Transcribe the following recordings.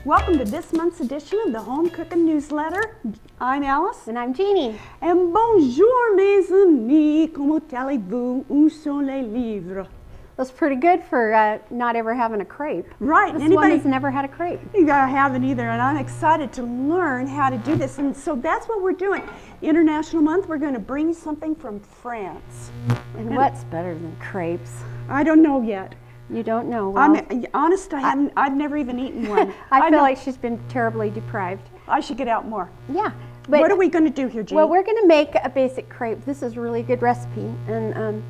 Welcome to this month's edition of the Home Cooking Newsletter. I'm Alice. And I'm Jeannie. And bonjour mes amis, comment allez-vous? Où sont les livres? That's pretty good for not ever having a crepe. Right. This one has never had a crepe. I haven't either, and I'm excited to learn how to do this. And so that's what we're doing. International Month, we're going to bring something from France. And what's better than crepes? I don't know yet. You don't know? Well, I'm honest, I've never even eaten one. I feel like she's been terribly deprived. I should get out more. Yeah. But what are we going to do here, Jean? Well, we're going to make a basic crepe. This is a really good recipe, and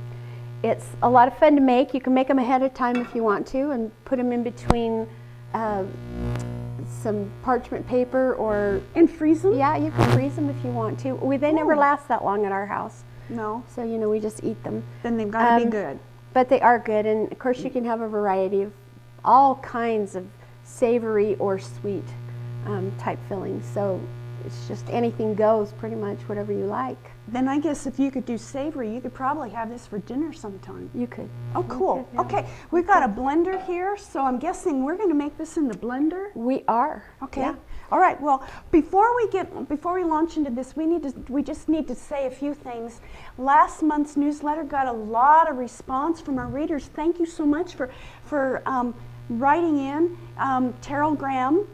it's a lot of fun to make. You can make them ahead of time if you want to, and put them in between some parchment paper or... And freeze them? Yeah, you can freeze them if you want to. They never last that long at our house. No. So, we just eat them. Then they've got to be good. But they are good, and of course you can have a variety of all kinds of savory or sweet type fillings. So it's just anything goes, pretty much, whatever you like. Then I guess if you could do savory, you could probably have this for dinner sometime. You could. Oh, cool. Could, yeah. Okay, we've got a blender here, so I'm guessing we're going to make this in the blender. We are. Okay. Yeah. All right. Well, before we launch into this, we just need to say a few things. Last month's newsletter got a lot of response from our readers. Thank you so much for writing in. Terrell Graham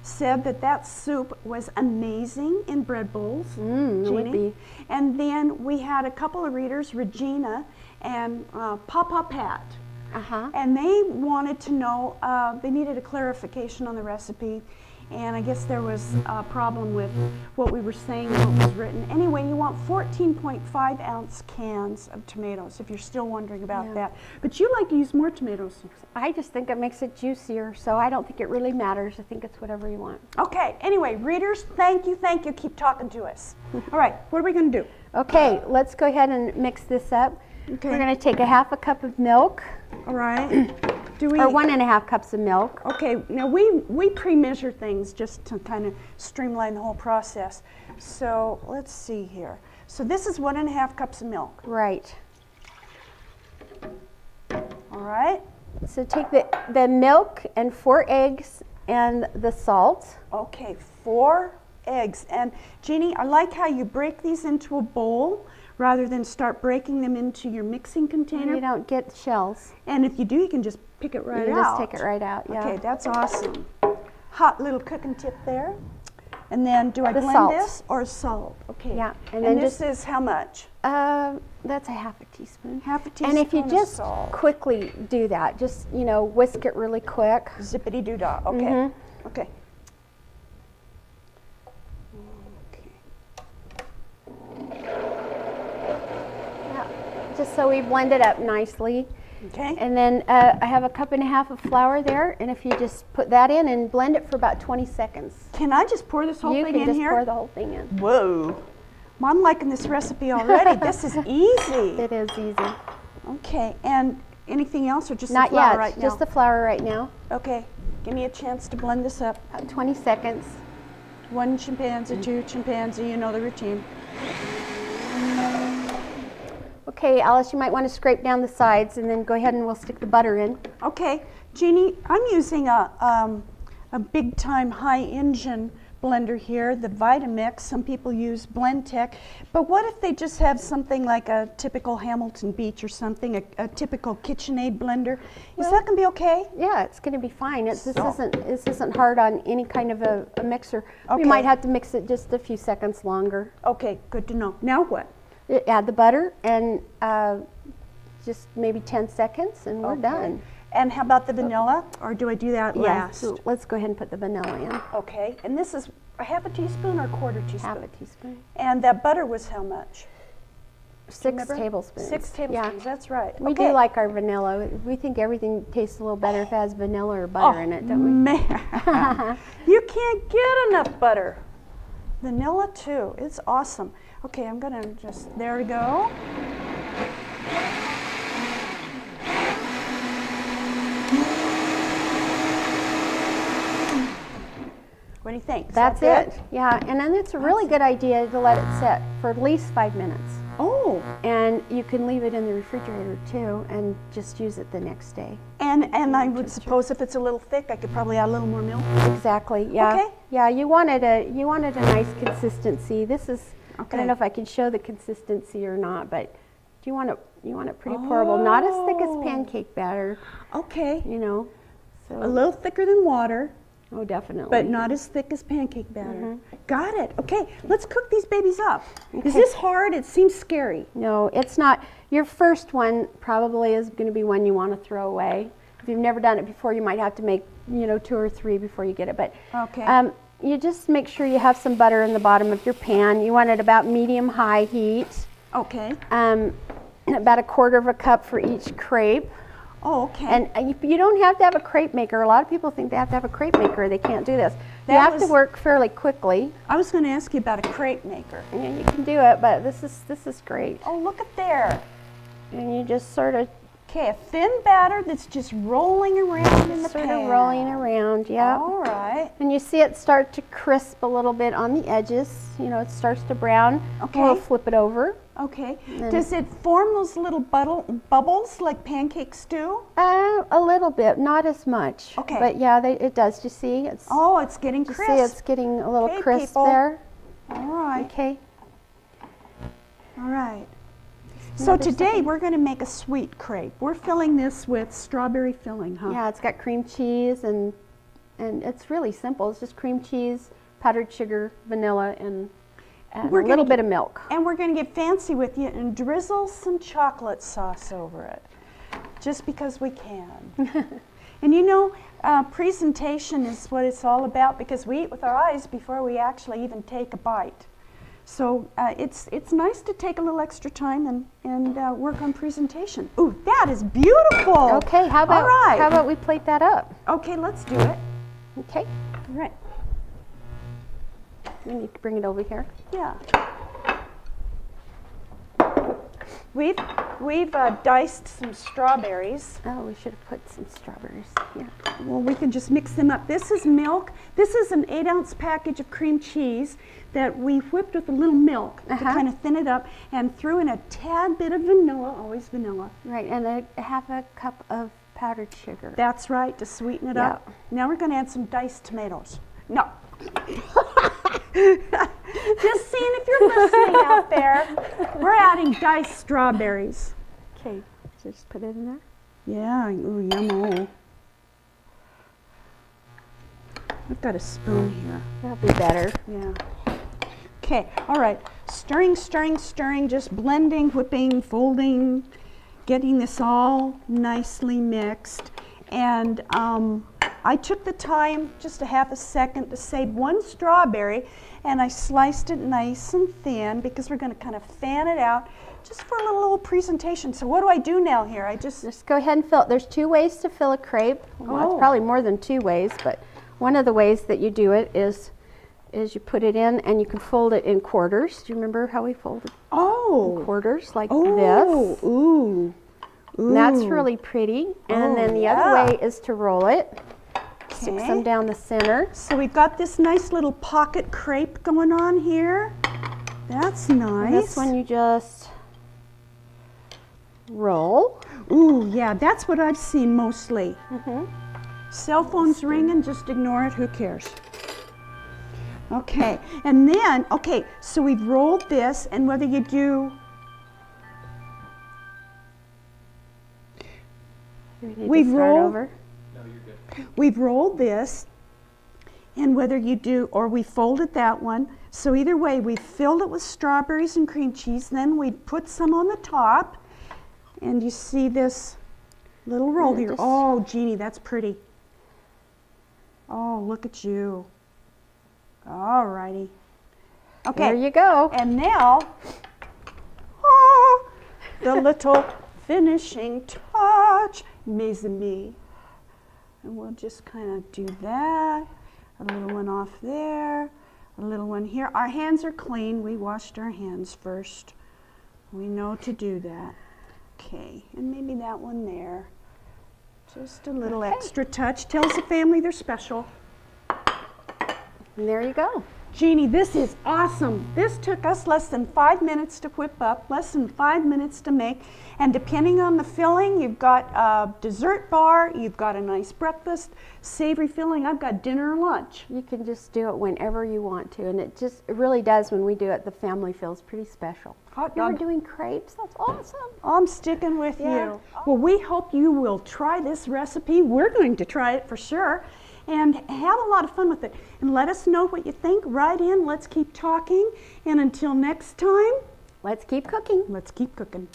said that soup was amazing in bread bowls. It would be. And then we had a couple of readers, Regina and Papa Pat. And they wanted to know, they needed a clarification on the recipe. And I guess there was a problem with what we were saying and what was written. Anyway, you want 14.5 ounce cans of tomatoes, if you're still wondering about that. But you like to use more tomatoes. I just think it makes it juicier, so I don't think it really matters. I think it's whatever you want. Okay, anyway, readers, thank you. Keep talking to us. All right, what are we going to do? Okay, let's go ahead and mix this up. Okay. We're going to take a half a cup of milk. All right. Or 1.5 cups of milk. Okay, now we pre-measure things just to kind of streamline the whole process. So let's see here. So this is 1.5 cups of milk. Right. All right. So take the milk and 4 eggs and the salt. Okay, 4 eggs. And Jeannie, I like how you break these into a bowl rather than start breaking them into your mixing container. You don't get shells. And if you do, you can just pick it right out. You can just take it right out, yeah. Okay, that's awesome. Hot little cooking tip there. And then do I blend salt. this or salt? Okay. Yeah. And then this is how much? That's a half a teaspoon. Half a teaspoon. And if you of just salt. quickly do that, just, whisk it really quick. Zippity-doo-dah. Okay. Okay. Just so we blend it up nicely. Okay. And then I have a 1.5 cups of flour there, and if you just put that in and blend it for about 20 seconds. Can I just pour this whole thing in here? You can just pour the whole thing in. Whoa. Well, I'm liking this recipe already. This is easy. It is easy. Okay, and anything else or just Not the flour yet, right now? just the flour right now. Okay, give me a chance to blend this up. About 20 seconds. 1 chimpanzee, 2 chimpanzee, you know the routine. Okay, Alice, you might want to scrape down the sides and then go ahead and we'll stick the butter in. Okay, Jeannie, I'm using a big time high engine blender here, the Vitamix. Some people use Blendtec, but what if they just have something like a typical Hamilton Beach or something, a typical KitchenAid blender? Is that gonna be okay? Yeah, it's going to be fine. This isn't hard on any kind of a mixer. Okay. We might have to mix it just a few seconds longer. Okay, good to know. Now what? Add the butter and just maybe 10 seconds and we're done. And how about the vanilla, or do I do that last? Yes, let's go ahead and put the vanilla in. Okay, and this is a 1/2 teaspoon or 1/4 teaspoon? Half a teaspoon. And that butter was how much? 6 tablespoons. 6 tablespoons, that's right. We do like our vanilla. We think everything tastes a little better if it has vanilla or butter in it, don't we? Man, you can't get enough butter. Vanilla too, it's awesome. Okay, I'm gonna there we go. What do you think? That's it. Yeah, and then it's a really good idea to let it set for at least 5 minutes. Oh. And you can leave it in the refrigerator too and just use it the next day. And I would suppose if it's a little thick, I could probably add a little more milk. Exactly, yeah. Okay. Yeah, you wanted a nice consistency. This is, Okay. I don't know if I can show the consistency or not, but you want it pretty pourable, not as thick as pancake batter, Okay. you know. So, A little thicker than water, oh, definitely. but not as thick as pancake batter. Mm-hmm. Got it. Okay, let's cook these babies up. Is Okay. this hard? It seems scary. No, it's not. Your first one probably is going to be one you want to throw away. If you've never done it before, you might have to make, 2 or 3 before you get it. But Okay. you just make sure you have some butter in the bottom of your pan. You want it about medium-high heat. Okay. About 1/4 cup for each crepe. Oh, okay. And you don't have to have a crepe maker. A lot of people think they have to have a crepe maker. They can't do this. You That have to was- work fairly quickly. I was going to ask you about a crepe maker. Yeah, you can do it, but this is great. Oh, look at there. And you just sort of Okay, a thin batter that's just rolling around in the sort pan. of rolling around, yeah. All right. And you see it start to crisp a little bit on the edges. It starts to brown. Okay. We'll flip it over. Okay. then- Does it form those little bubbles like pancakes do? A little bit, not as much. Okay. But yeah, it does. You see, it's Oh, it's getting you crisp. see it's getting a little Okay, crisp people. there. All right. Okay. All right. So Another today second. we're going to make a sweet crepe. We're filling this with strawberry filling, huh? Yeah, it's got cream cheese and it's really simple. It's just cream cheese, powdered sugar, vanilla, and We're a gonna little get- bit of milk. And we're going to get fancy with you and drizzle some chocolate sauce over it, just because we can. And presentation is what it's all about, because we eat with our eyes before we actually even take a bite. So it's nice to take a little extra time and work on presentation. Ooh, that is beautiful. Okay, how All right. about we plate that up? Okay, let's do it. Okay, All right. we need to bring it over here. Yeah. We've diced some strawberries. Oh, we should have put some strawberries here. Well, we can just mix them up. This is milk. This is an 8-ounce package of cream cheese that we whipped with a little milk to kind of thin it up, and threw in a tad bit of vanilla, always vanilla. Right, and a 1/2 cup of powdered sugar. That's right, to sweeten it Yeah. up. Now we're going to add some diced tomatoes. No. Just seeing if you're listening out there. We're adding diced strawberries. Okay, just put it in there. Yeah, ooh, yummo. I've got a spoon here. That'll be better. Yeah. Okay, all right. Stirring, stirring, stirring, just blending, whipping, folding, getting this all nicely mixed. And I took the time, just a 1/2 second, to save one strawberry, and I sliced it nice and thin because we're going to kind of fan it out just for a little presentation. So what do I do now here? Just go ahead and fill it. There's 2 ways to fill a crepe. Well, it's probably more than 2 ways, but one of the ways that you do it is you put it in and you can fold it in quarters. Do you remember how we folded quarters like this? Ooh. And that's really pretty. And then the other way is to roll it. Stick some down the center. So we've got this nice little pocket crepe going on here. That's nice. And this one you just roll. Ooh, yeah, that's what I've seen mostly. Cell phones ringing, just ignore it, who cares? Okay, and then, so we've rolled this, and whether you do, we've rolled this, and whether you do, or we folded that one, so either way, we filled it with strawberries and cream cheese, then we put some on the top, and you see this little roll here. Oh, Jeannie, that's pretty. Oh, look at you. All righty. Okay. There you go. And now, the little finishing touch, mes amis. And we'll just kind of do that. A little one off there, a little one here. Our hands are clean. We washed our hands first. We know to do that. Okay, and maybe that one there. Just a little extra touch. Tells the family they're special. And there you go. Jeannie, this is awesome. This took us less than 5 minutes to whip up, less than 5 minutes to make, and depending on the filling, you've got a dessert bar, you've got a nice breakfast, savory filling, I've got dinner or lunch. You can just do it whenever you want to, and it really does. When we do it, the family feels pretty special. Hot You're dog. doing crepes? That's awesome. I'm sticking with Yeah. you. Well, we hope you will try this recipe. We're going to try it for sure. And have a lot of fun with it. And let us know what you think. Write in. Let's keep talking. And until next time, Let's keep cooking. let's keep cooking.